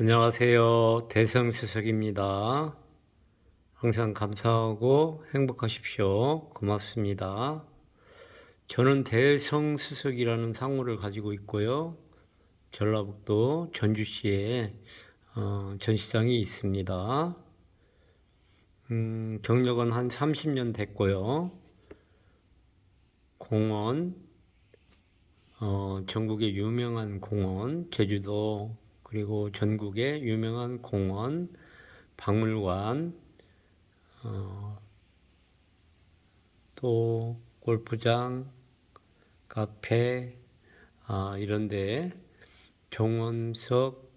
안녕하세요. 대성수석입니다. 항상 감사하고 행복하십시오. 고맙습니다. 저는 대성수석이라는 상호를 가지고 있고요. 전라북도 전주시에 전시장이 있습니다. 경력은 한 30년 됐고요. 공원, 전국의 유명한 공원, 제주도 그리고 전국의 유명한 공원, 박물관, 또 골프장, 카페, 이런데 정원석,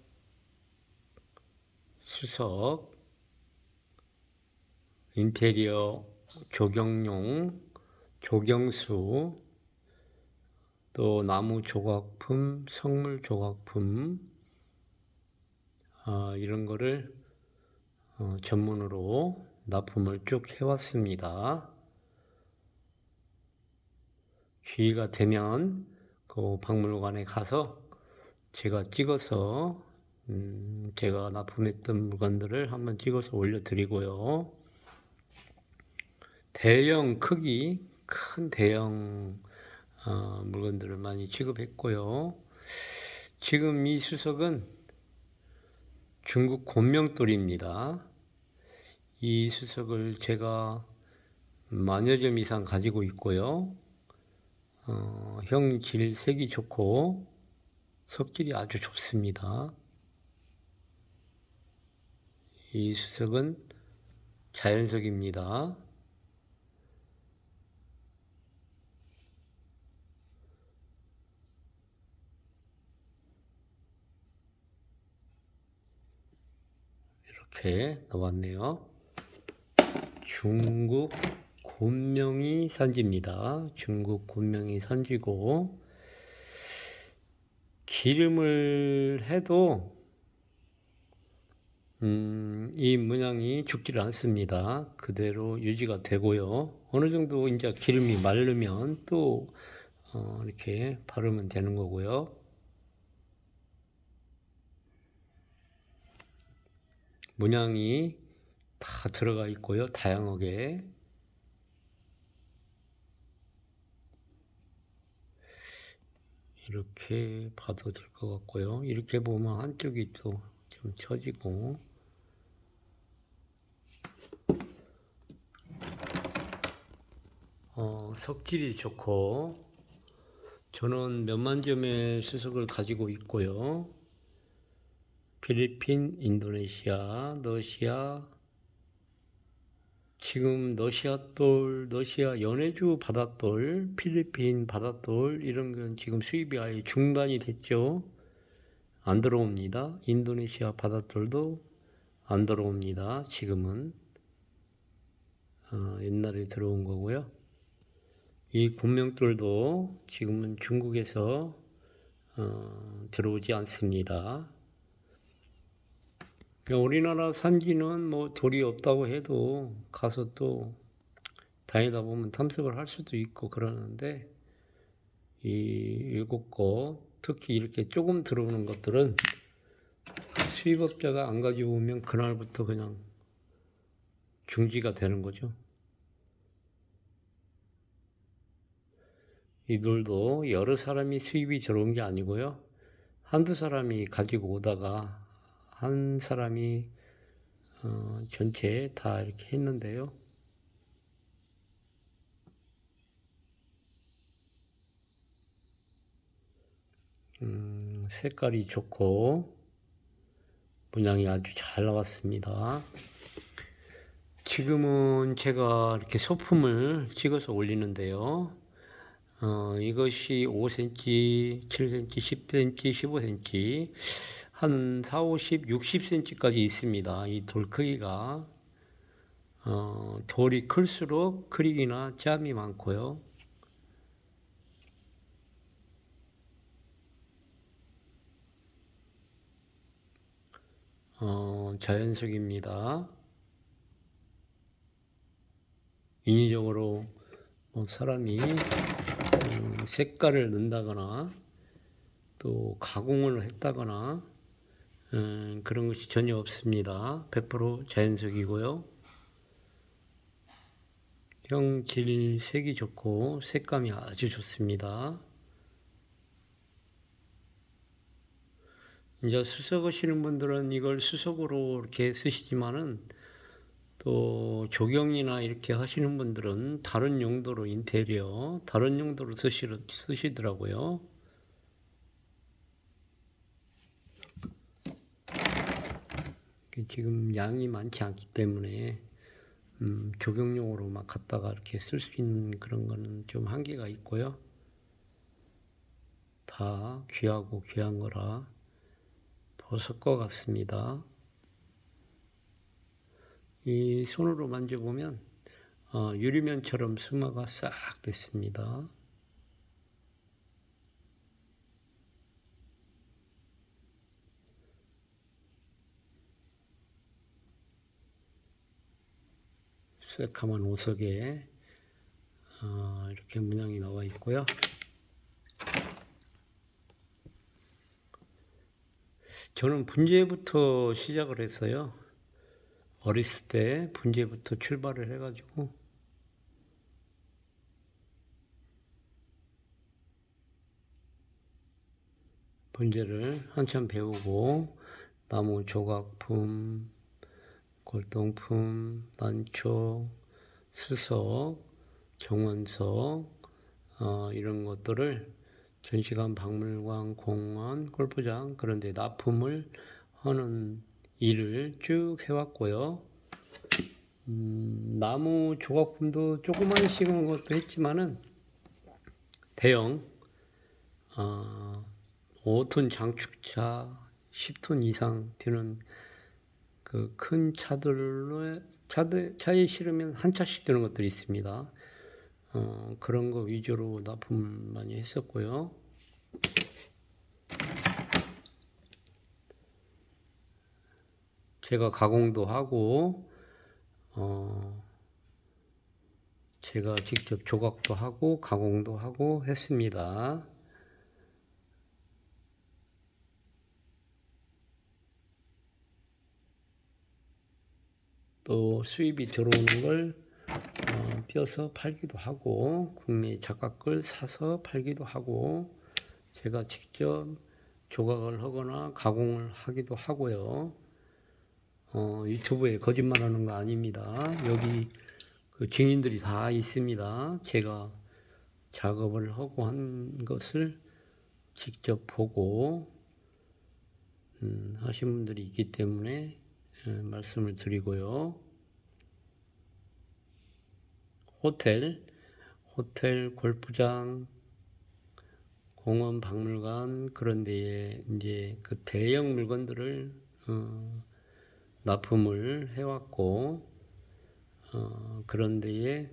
수석, 인테리어 조경용, 조경수, 또 나무 조각품, 성물 조각품, 이런 거를 전문으로 납품을 쭉 해왔습니다. 기회가 되면 그 박물관에 가서 제가 찍어서 제가 납품했던 물건들을 한번 찍어서 올려드리고요. 대형 크기, 큰 대형 물건들을 많이 취급했고요. 지금 이 수석은 중국 곤명돌입니다. 이 수석을 제가 만여 점 이상 가지고 있고요. 형질 색이 좋고 석질이 아주 좋습니다. 이 수석은 자연석입니다. 이렇게 나왔네요. 중국 곤명이 산지입니다. 중국 곤명이 산지고 기름을 해도 이 문양이 죽지를 않습니다. 그대로 유지가 되고요. 어느 정도 이제 기름이 마르면 또 이렇게 바르면 되는 거고요. 문양이 다 들어가 있고요. 다양하게. 이렇게 봐도 될 것 같고요. 이렇게 보면 한쪽이 또 좀 처지고 석질이 좋고 저는 몇만 점의 수석을 가지고 있고요. 필리핀, 인도네시아, 러시아, 지금 러시아 연해주 바닷돌, 필리핀 바닷돌 이런 건 지금 수입이 아예 중단이 됐죠. 안 들어옵니다. 인도네시아 바닷돌도 안 들어옵니다. 지금은 옛날에 들어온 거고요. 이 곤명돌도 지금은 중국에서 들어오지 않습니다. 우리나라 산지는 뭐 돌이 없다고 해도 가서 또 다니다 보면 탐색을 할 수도 있고 그러는데 이 일곱 곳 특히 이렇게 조금 들어오는 것들은 수입업자가 안 가지고 오면 그날부터 그냥 중지가 되는 거죠. 이 돌도 여러 사람이 수입이 들어온 게 아니고요. 한두 사람이 가지고 오다가 한 사람이 전체 다 이렇게 했는데요. 색깔이 좋고 문양이 아주 잘 나왔습니다. 지금은 제가 이렇게 소품을 찍어서 올리는데요. 이것이 5cm, 7cm, 10cm, 15cm, 한 4, 50, 60cm까지 있습니다. 이 돌 크기가. 돌이 클수록 크릭이나 짬이 많고요. 자연석입니다. 인위적으로 사람이 색깔을 넣는다거나 또 가공을 했다거나 그런 것이 전혀 없습니다. 100% 자연석이고요. 형질 색이 좋고 색감이 아주 좋습니다. 이제 수석 하시는 분들은 이걸 수석으로 이렇게 쓰시지만은 또 조경이나 이렇게 하시는 분들은 다른 용도로 인테리어, 다른 용도로 쓰시더라고요. 지금 양이 많지 않기 때문에 조경용으로 막 갖다가 이렇게 쓸 수 있는 그런 거는 좀 한계가 있고요. 다 귀하고 귀한 거라 보석 것 같습니다. 이 손으로 만져보면 유리면처럼 수마가 싹 됐습니다. 새카만 오석에 이렇게 문양이 나와 있고요. 저는 분재부터 시작을 했어요. 어렸을 때 분재부터 출발을 해가지고 분재를 한참 배우고 나무 조각품, 골동품, 난초, 수석, 정원석 이런 것들을 전시관, 박물관, 공원, 골프장 그런 데 납품을 하는 일을 쭉 해왔고요. 나무 조각품도 조그만씩은 것도 했지만은 대형 5톤 장축차 10톤 이상 되는 그 큰 차에 실으면 한 차씩 되는 것들이 있습니다. 그런 거 위주로 납품 많이 했었고요. 제가 가공도 하고 제가 직접 조각도 하고 가공도 하고 했습니다. 또 수입이 들어오는 걸 띄어서 팔기도 하고 국내 작가 걸 사서 팔기도 하고 제가 직접 조각을 하거나 가공을 하기도 하고요. 유튜브에 거짓말하는 거 아닙니다. 여기 그 증인들이 다 있습니다. 제가 작업을 하고 한 것을 직접 보고 하신 분들이 있기 때문에 말씀을 드리고요. 호텔, 골프장, 공원, 박물관 그런 데에 이제 그 대형 물건들을 납품을 해왔고 그런 데에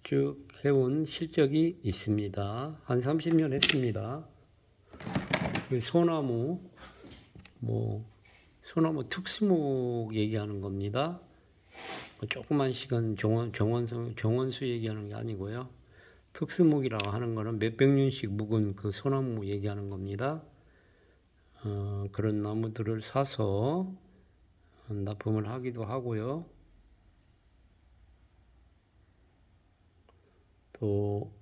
쭉 해온 실적이 있습니다. 한 30년 했습니다. 소나무, 소나무 특수목 얘기하는 겁니다. 조그만 시간 정원수 얘기하는 게 아니고요. 특수목이라고 하는 거는 몇백 년씩 묵은 그 소나무 얘기하는 겁니다. 그런 나무들을 사서 납품을 하기도 하고요. 또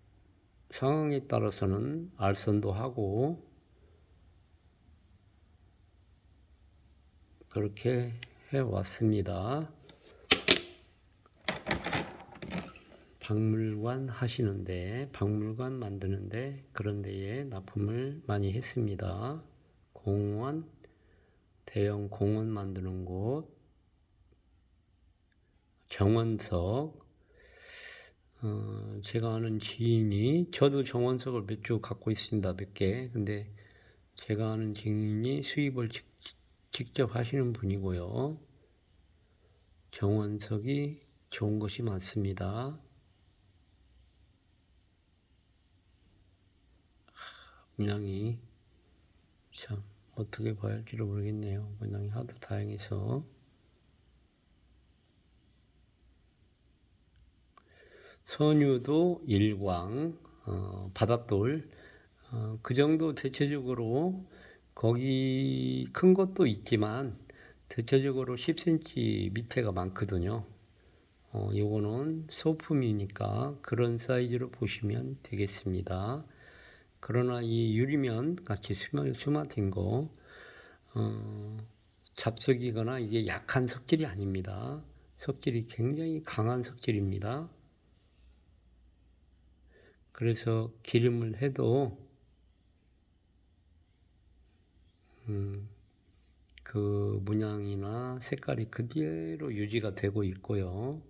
상황에 따라서는 알선도 하고 그렇게 해왔습니다. 박물관 하시는데, 박물관 만드는데 그런 데에 납품을 많이 했습니다. 공원, 대형 공원 만드는 곳, 정원석, 제가 아는 지인이, 저도 정원석을 몇 주 갖고 있습니다. 몇 개. 근데 제가 아는 지인이 수입을 직접 하시는 분이고요. 정원석이 좋은 것이 많습니다. 문양이 참 어떻게 봐야 할지를 모르겠네요. 문양이 하도 다양해서. 선유도 일광, 바닷돌 그 정도 대체적으로 거기 큰 것도 있지만 대체적으로 10cm 밑에가 많거든요. 요거는 소품이니까 그런 사이즈로 보시면 되겠습니다. 그러나 이 유리면 같이 수마된 거 잡석이거나 이게 약한 석질이 아닙니다. 석질이 굉장히 강한 석질입니다. 그래서 기름을 해도 그 문양이나 색깔이 그대로 유지가 되고 있고요.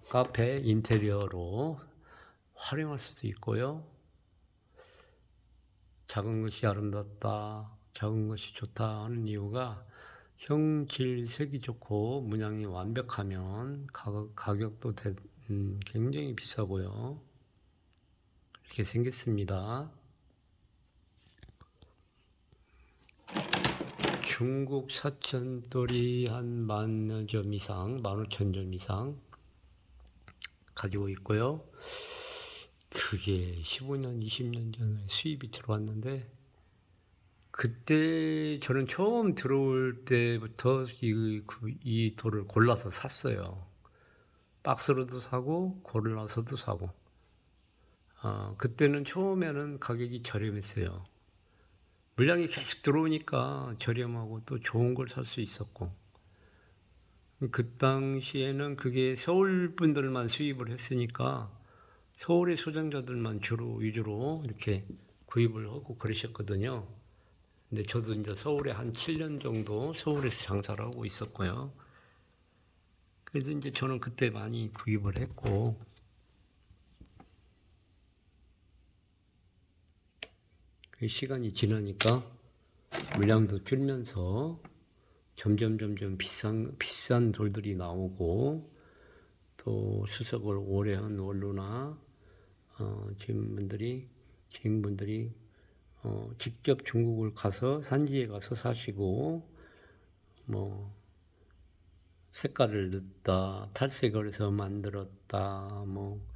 카페 인테리어로 활용할 수도 있고요. 작은 것이 아름답다, 작은 것이 좋다 하는 이유가 형, 질, 색이 좋고 문양이 완벽하면 가격도 굉장히 비싸고요. 이렇게 생겼습니다. 중국 사천돌이 한 10,000점 이상, 15,000점 이상 가지고 있고요. 그게 15년, 20년 전에 수입이 들어왔는데 그때 저는 처음 들어올 때부터 이 돌을 골라서 샀어요. 박스로도 사고 골라서도 사고. 그때는 처음에는 가격이 저렴했어요. 물량이 계속 들어오니까 저렴하고 또 좋은 걸 살 수 있었고, 그 당시에는 그게 서울 분들만 수입을 했으니까 서울의 소장자들만 주로 위주로 이렇게 구입을 하고 그러셨거든요. 근데 저도 이제 서울에 한 7년 정도 서울에서 장사를 하고 있었고요. 그래서 이제 저는 그때 많이 구입을 했고, 그 시간이 지나니까 물량도 줄면서 점점 비싼 돌들이 나오고, 또 수석을 오래 한 원로나 지인분들이 직접 중국을 가서 산지에 가서 사시고, 뭐 색깔을 넣었다, 탈색을 해서 만들었다, 뭐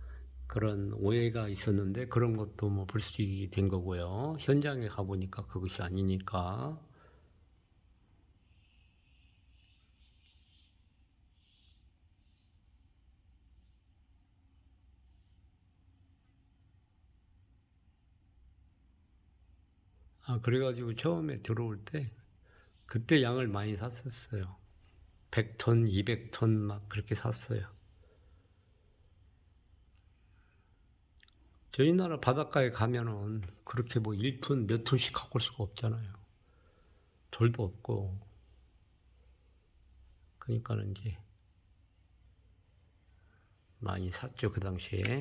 그런 오해가 있었는데 그런 것도 뭐 불식이 된 거고요. 현장에 가보니까 그것이 아니니까. 그래가지고 처음에 들어올 때 그때 양을 많이 샀었어요. 100톤, 200톤 막 그렇게 샀어요. 저희 나라 바닷가에 가면은 그렇게 뭐 1톤 몇 톤씩 갖고 올 수가 없잖아요. 돌도 없고. 그러니까는 이제 많이 샀죠, 그 당시에.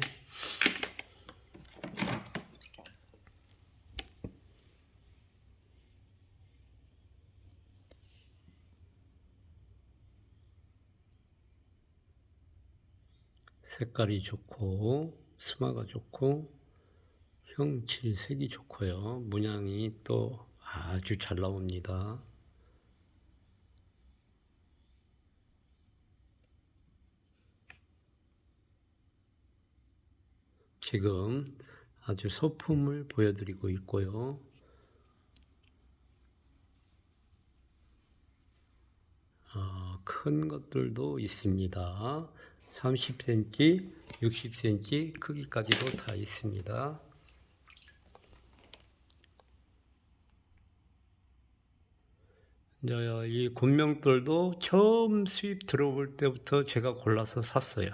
색깔이 좋고, 스마가 좋고, 형칠, 색이 좋고요. 문양이 또 아주 잘 나옵니다. 지금 아주 소품을 보여드리고 있고요. 큰 것들도 있습니다. 30cm, 60cm 크기까지도 다 있습니다. 이 곤명돌도 처음 수입 들어올 때부터 제가 골라서 샀어요.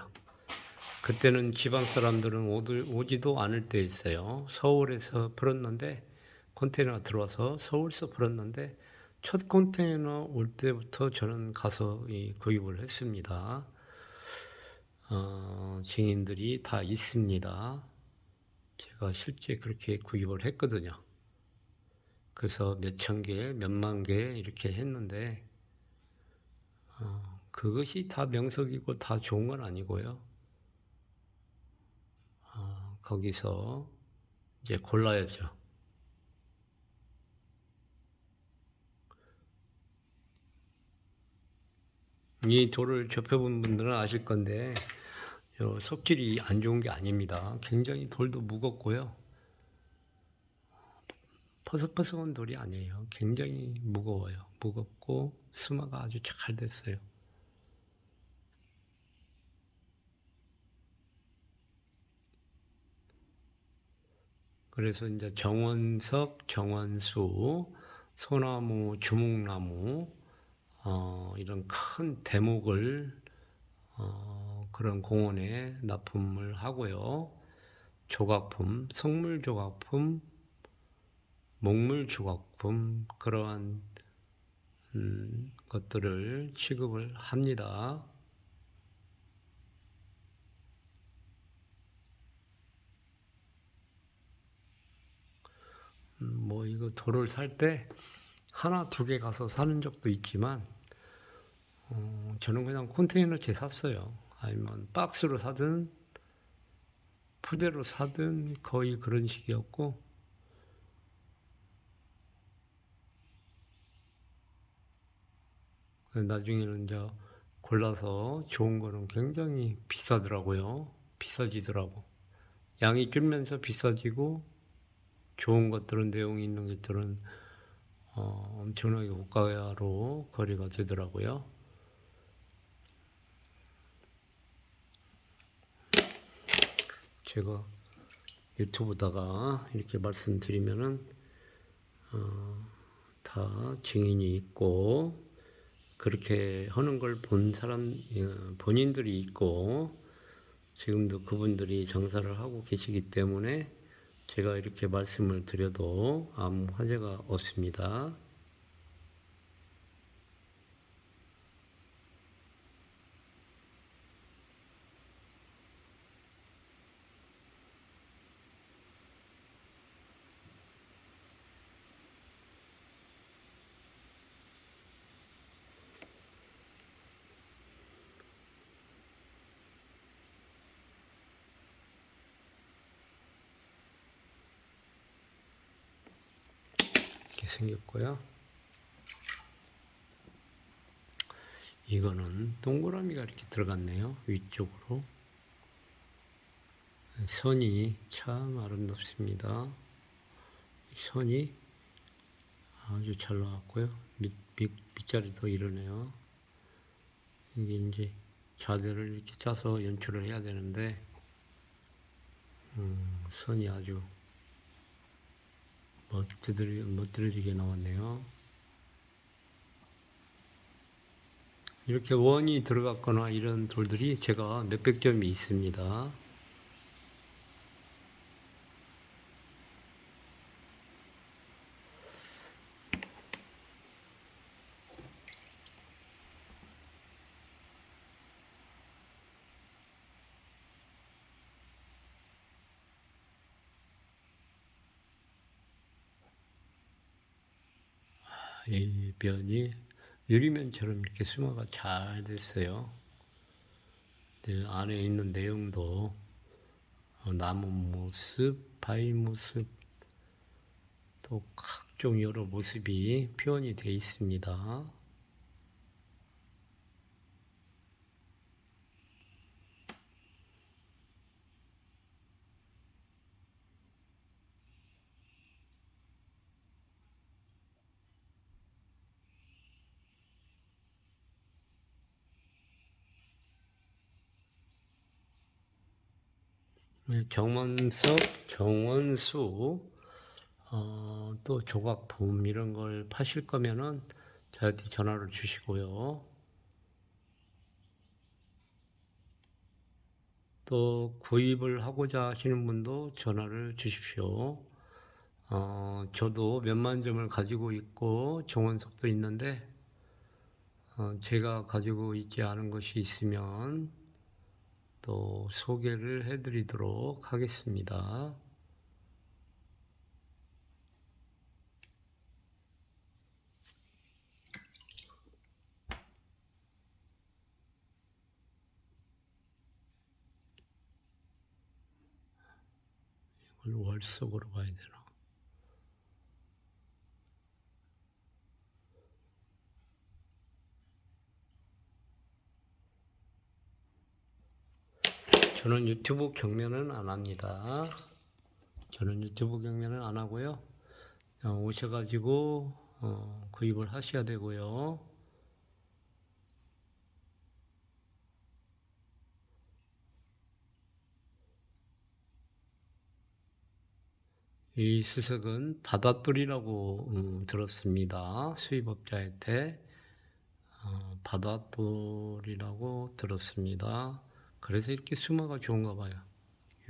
그때는 지방 사람들은 오지도 않을 때 있어요. 서울에서 풀었는데 컨테이너가 들어와서 서울에서 풀었는데 첫 컨테이너 올 때부터 저는 가서 구입을 했습니다. 증인들이 다 있습니다. 제가 실제 그렇게 구입을 했거든요. 그래서 몇천 개, 몇만 개 이렇게 했는데 그것이 다 명석이고 다 좋은 건 아니고요. 거기서 이제 골라야죠. 이 돌을 접해본 분들은 아실 건데 석질이 안 좋은 게 아닙니다. 굉장히 돌도 무겁고요. 퍼석퍼석한 돌이 아니에요. 굉장히 무거워요. 무겁고 수마가 아주 잘 됐어요. 그래서 이제 정원석, 정원수, 소나무, 주목나무 이런 큰 대목을 그런 공원에 납품을 하고요. 조각품, 성물 조각품, 목물 조각품 그러한 것들을 취급을 합니다. 뭐 이거 돌을 살 때 하나 두 개 가서 사는 적도 있지만 저는 그냥 컨테이너째 샀어요. 아니면 박스로 사든 푸대로 사든 거의 그런 식이었고 나중에는 이제 골라서 좋은 거는 굉장히 비싸더라고요. 비싸지더라고. 양이 줄면서 비싸지고 좋은 것들은 내용이 있는 것들은 엄청나게 고가로 거래가 되더라고요. 제가 유튜브다가 이렇게 말씀드리면은 다 증인이 있고 그렇게 하는 걸 본 사람 본인들이 있고 지금도 그분들이 장사를 하고 계시기 때문에 제가 이렇게 말씀을 드려도 아무 화제가 없습니다. 이렇게 생겼고요. 이거는 동그라미가 이렇게 들어갔네요. 위쪽으로. 선이 참 아름답습니다. 선이 아주 잘 나왔고요. 밑자리도 이러네요. 이게 이제 자대를 이렇게 짜서 연출을 해야 되는데 선이 아주 멋들어지게 나왔네요. 이렇게 원이 들어갔거나 이런 돌들이 제가 몇백 점이 있습니다. 이 변이 유리면처럼 이렇게 수마가 잘 됐어요. 안에 있는 내용도 나무 모습, 바위 모습, 또 각종 여러 모습이 표현이 되어 있습니다. 정원석, 정원수, 또 조각품 이런 걸 파실 거면은 저한테 전화를 주시고요. 또 구입을 하고자 하시는 분도 전화를 주십시오. 저도 몇만 점을 가지고 있고 정원석도 있는데 제가 가지고 있지 않은 것이 있으면 또 소개를 해드리도록 하겠습니다. 이걸 월석으로 봐야 되나? 저는 유튜브 경매는 안 합니다. 저는 유튜브 경매는 안 하고요. 오셔가지고 구입을 하셔야 되고요. 이 수석은 바닷돌이라고 들었습니다. 수입업자한테 바닷돌이라고 들었습니다. 그래서 이렇게 수마가 좋은가 봐요.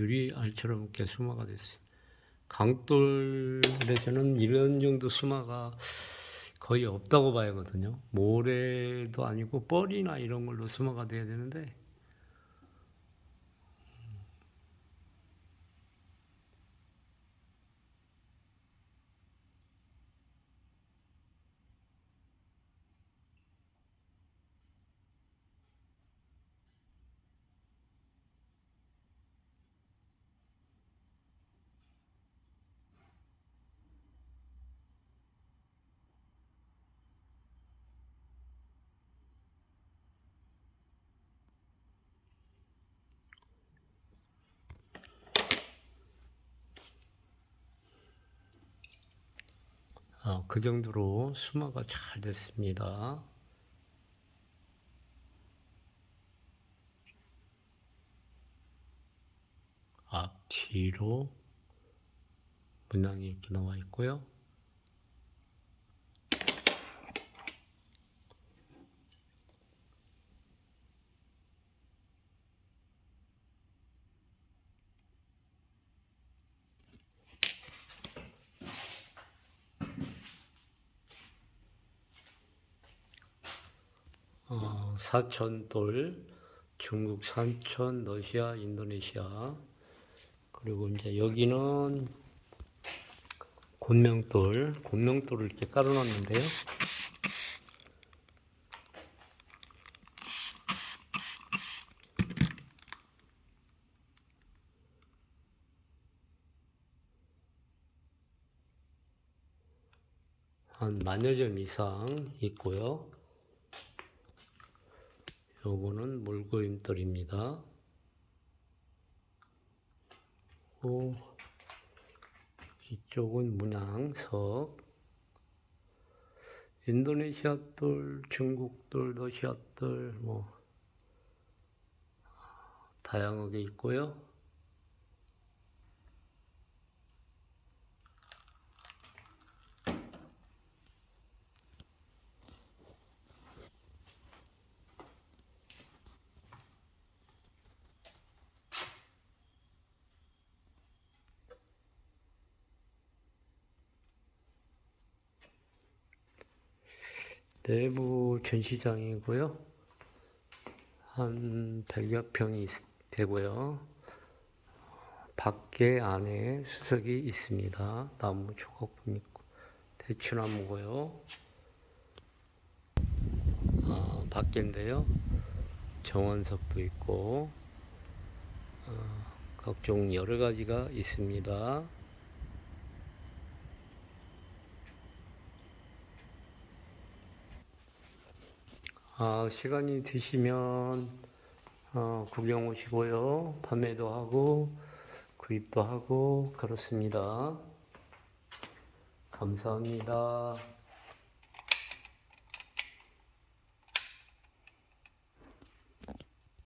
유리알처럼 이렇게 수마가 됐어요. 강돌에서는 이런 정도 수마가 거의 없다고 봐야거든요. 모래도 아니고 뻘이나 이런 걸로 수마가 돼야 되는데 그 정도로 수마가 잘 됐습니다. 앞, 뒤로 문양이 이렇게 나와 있고요. 사천돌, 중국 산천, 러시아, 인도네시아. 그리고 이제 여기는 곤명돌을 이렇게 깔아놨는데요. 한 10,000여 점 이상 있고요. 요거는 물그림돌입니다. 이쪽은 문양석, 인도네시아 돌, 중국 돌, 러시아 돌, 뭐 다양하게 있고요. 내부 전시장이고요. 한 100여 평이 되고요. 밖에 안에 수석이 있습니다. 나무 조각품 있고 대추나무고요. 밖인데요. 정원석도 있고 각종 여러 가지가 있습니다. 시간이 되시면 구경 오시고요. 판매도 하고 구입도 하고 그렇습니다. 감사합니다.